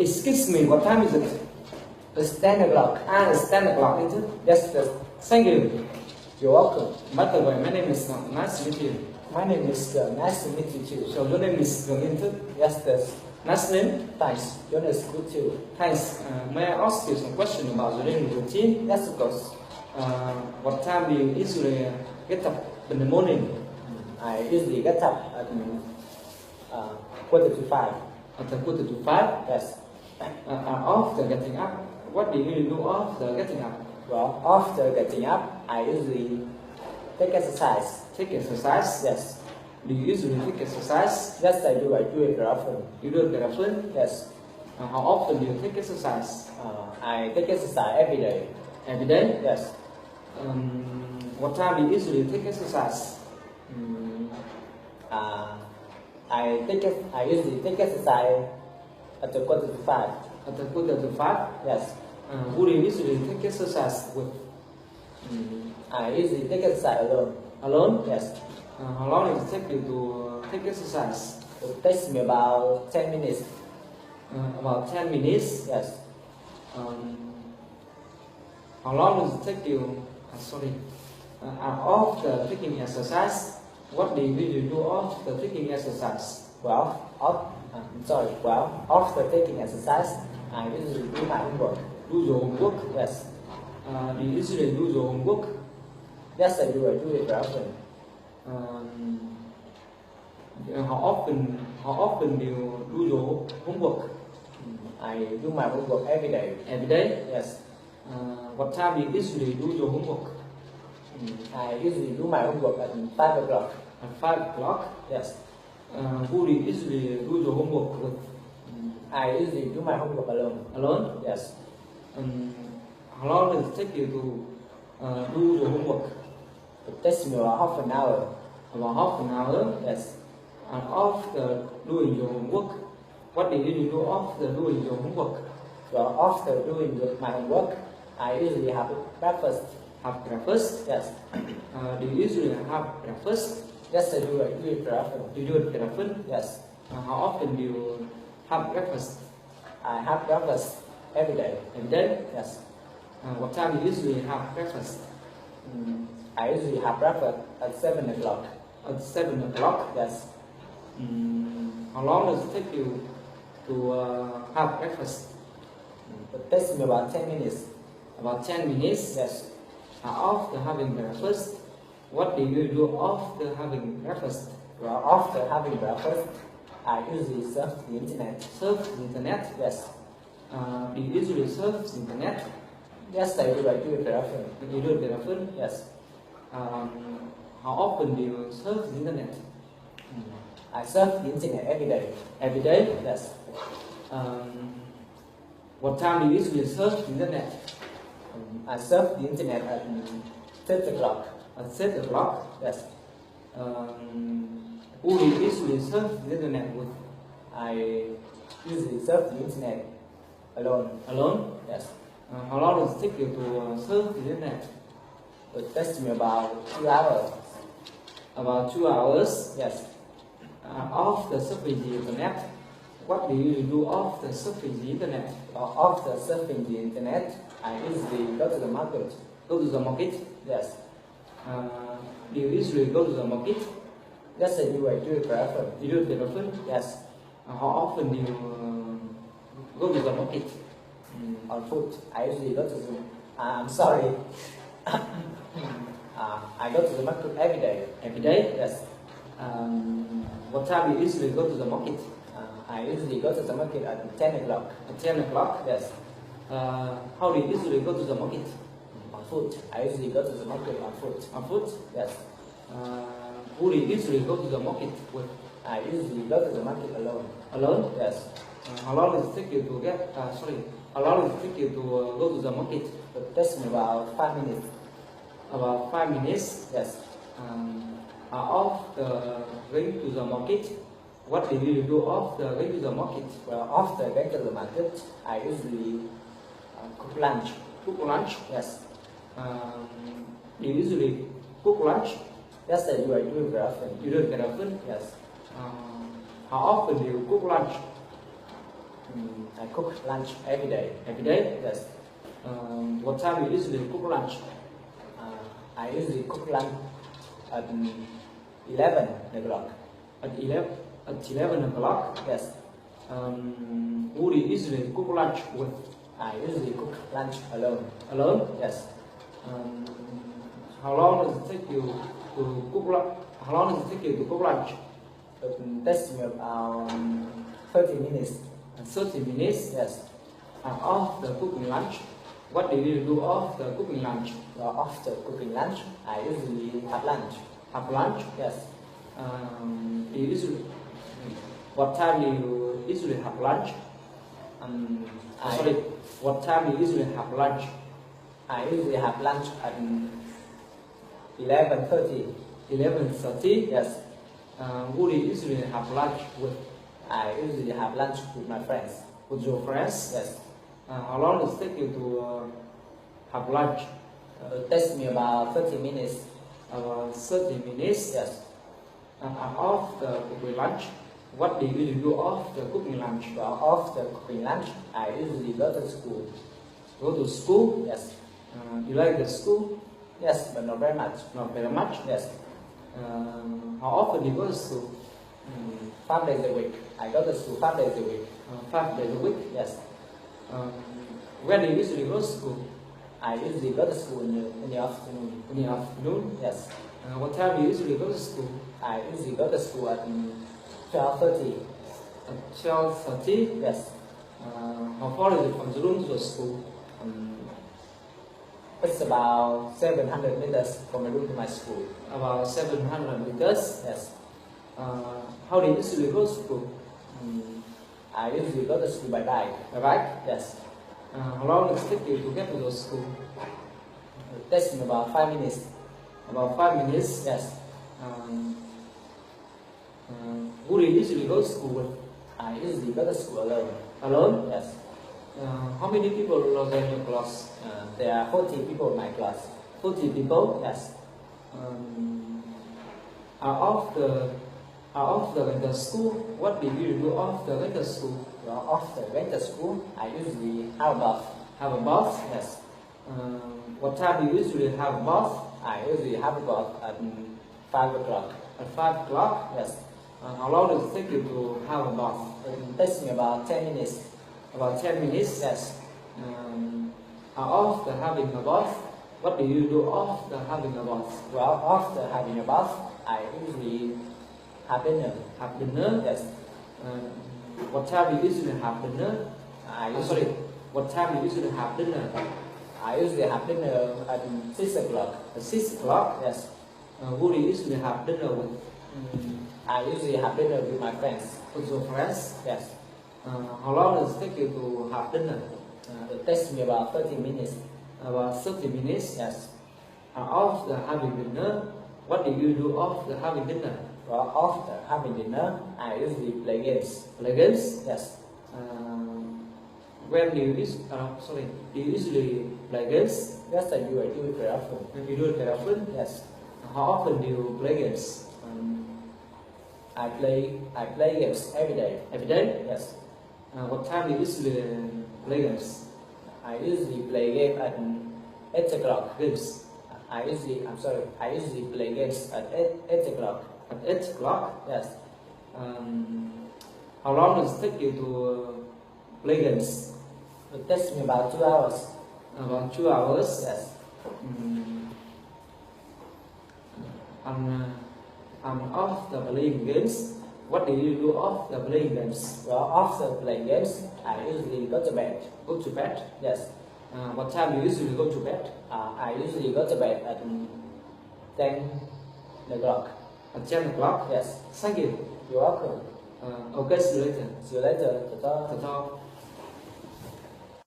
Excuse me, what time is it? It's 10 o'clock. It's 10 o'clock, is it? Yes, Thank you. you're welcome. By the way, my name is nice to meet you. My name is nice to meet you too. So your name is Ngân. Yes, that's Nice name. thanks. Your name is good too. Thanks. May I ask you some question about your daily routine? Yes, of course. What time do you usually get up in the morning? I usually get up at 4:45. At 4:45. Yes. After getting up, what do you do after getting up? Well, after getting up, I usually take exercise. Take exercise. Yes. Do you usually take exercise? Yes, I do. I do it very often. You do it very often? Yes. How often do you take exercise? I take exercise every day. Every day? Yes. What time do you usually take exercise? I usually take exercise at 4:45. At 4:45? Yes. Who do you usually take exercise with? I usually take exercise alone. Alone? Yes. How long does it take you to take exercise? It takes me about 10 minutes. About 10 minutes. Yes. How long does it take you? After taking exercise, what do you usually do after taking exercise? Well, after taking exercise, I usually do my homework. Do your homework? Yes. Do you usually do your homework? Yes, I do. I do it very often. How often do you do your homework? I do my homework every day. Every day? Yes. What time do you usually do your homework? I usually do my homework at 5 o'clock. At 5 o'clock? Yes. Who do you usually do your homework with? I usually do my homework alone. Alone? Yes. How long does it take you to do your homework? It takes me about half an hour. About half an hour? Yes. And after doing your homework, what do you do after doing your homework? Well, after doing my homework, I usually have breakfast. Have breakfast? Yes. Do you usually have breakfast? Yes, I do. I do it very often. Do you do it very often? Yes. How often do you have breakfast? I have breakfast every day. Every day? Yes. What time do you usually have breakfast? I usually have breakfast at 7 o'clock. At 7 o'clock? Yes. How long does it take you to have breakfast? It takes me about 10 minutes. About 10 minutes? Yes. After having breakfast, what do you do after having breakfast? Well, after having breakfast, I usually surf the internet. Surf the internet? Yes. Do you usually surf the internet? Yes, I do. I do it very often. You do it very often? Yes. How often do you surf the internet? I surf the internet every day. Every day? Yes. What time do you usually surf the internet? I surf the internet at 6 o'clock. At 6 o'clock? Yes. Who do you usually surf the internet with? I usually surf the internet alone. Alone? Yes. How long does it take you to surf the internet? It takes me about 2 hours. About 2 hours? Yes. After surfing the internet, what do you do after surfing the internet? After surfing the internet, I usually go to the market. Go to the market? Yes. Do you usually go to the market? Yes, I do. I do it very often. You do it very often? Yes. How often do you go to the market? On foot. I usually go to the... I'm sorry. I go to the market every day. Every day? Yes. What time do you usually go to the market? I usually go to the market at 10 o'clock. At 10 o'clock? Yes. How do you usually go to the market? On foot. I usually go to the market on foot. On foot? Yes. Who do you usually go to the market with? I usually go to the market alone. Alone? Yes. How long does it take you to get? How long does it take you to go to the market? It takes me about 5 minutes. About 5 minutes? Yes. After going to the market, what do you do after going to the market? Well, after going to the market, I usually cook lunch. Cook lunch? Yes. Do you usually cook lunch? Yes, I do. I do it very often. You do it very often? Yes. How often do you cook lunch? I cook cook lunch every day. Every day? Yes. What time you usually cook lunch? I usually cook lunch at 11 o'clock. At 11 o'clock? Yes. Who do you usually cook lunch with? I usually cook lunch alone. Alone? Yes. How long does it take you to cook lunch? How long does it take you to cook lunch? It takes me about 30 minutes. 30 minutes? Yes. After cooking lunch, what do you do after cooking lunch? After cooking lunch, I usually have lunch. Have lunch? Yes. Do you usually, what time do you usually have lunch? What time do you usually have lunch? I usually have lunch at 11:30. 11:30? Yes. Who do you usually have lunch with? I usually have lunch with my friends. With your friends? Yes. How long does it take you to have lunch? It takes me about 30 minutes. About 30 minutes? Yes. After cooking lunch, what do you usually do after cooking lunch? Well, after cooking lunch, I usually go to school. Go to school? Yes. You like the school? Yes, but not very much. Not very much? Yes. How often do you go to school? 5 days a week. I go to school 5 days a week. 5 days a week? Yes. When do you usually go to school? I usually go to school in the afternoon. In the afternoon? Yes. What time do you usually go to school? I usually go to school at 12:30. At 12:30? Yes. How far is it from the room to the school? It's about 700 meters from my room to my school. About 700 meters? Yes. How do you usually go to school? I usually go to school by bike. By bike? Yes. How long does it take you to get to the school? It takes me about 5 minutes. About 5 minutes? Yes. Who do you usually go to school with? I usually go to school alone. Alone? Yes. How many people are there in your class? There are 40 people in my class. 40 people? Yes. After going to school, what do you do after going to school? Well, after going to school, I usually have a bath. Have a bath? Yes. What time do you usually have a bath? I usually have a bath at 5 o'clock. At 5 o'clock? Yes. How long does it take you to have a bath? It takes me about 10 minutes. About 10 minutes? Yes. After having a bath, what do you do after having a bath? Well, after having a bath, I usually have dinner. Have dinner? Yes. What time do you usually have dinner? What time do you usually have dinner? I usually have dinner at 6 o'clock. At 6 o'clock? Yes. Who do you usually have dinner with? I usually have dinner with my friends. With your friends? Yes. How long does it take you to have dinner? It takes me about 30 minutes. About 30 minutes? Yes. After having dinner, what do you do after having dinner? Well, after having dinner, I usually play games. Play games? Yes. When do you do you usually play games? Yes, I do. I do it very often. You do it very often? Yes. How often do you play games? I play games every day. Every day? Yes. What time do you usually play games? I usually play game at 8 o'clock. Games? I usually play games at 8 o'clock. At 8 o'clock? Yes. How long does it take you to play games? It takes me about 2 hours. About 2 hours? Yes. And after playing games, what do you do after playing games? Well, after playing games, I usually go to bed. Go to bed? Yes. What time do you usually go to bed? I usually go to bed at 10 o'clock. At 10 o'clock? Yes. Thank you. You're welcome. Okay, see you later. See you later. Ta-ta. Ta-ta.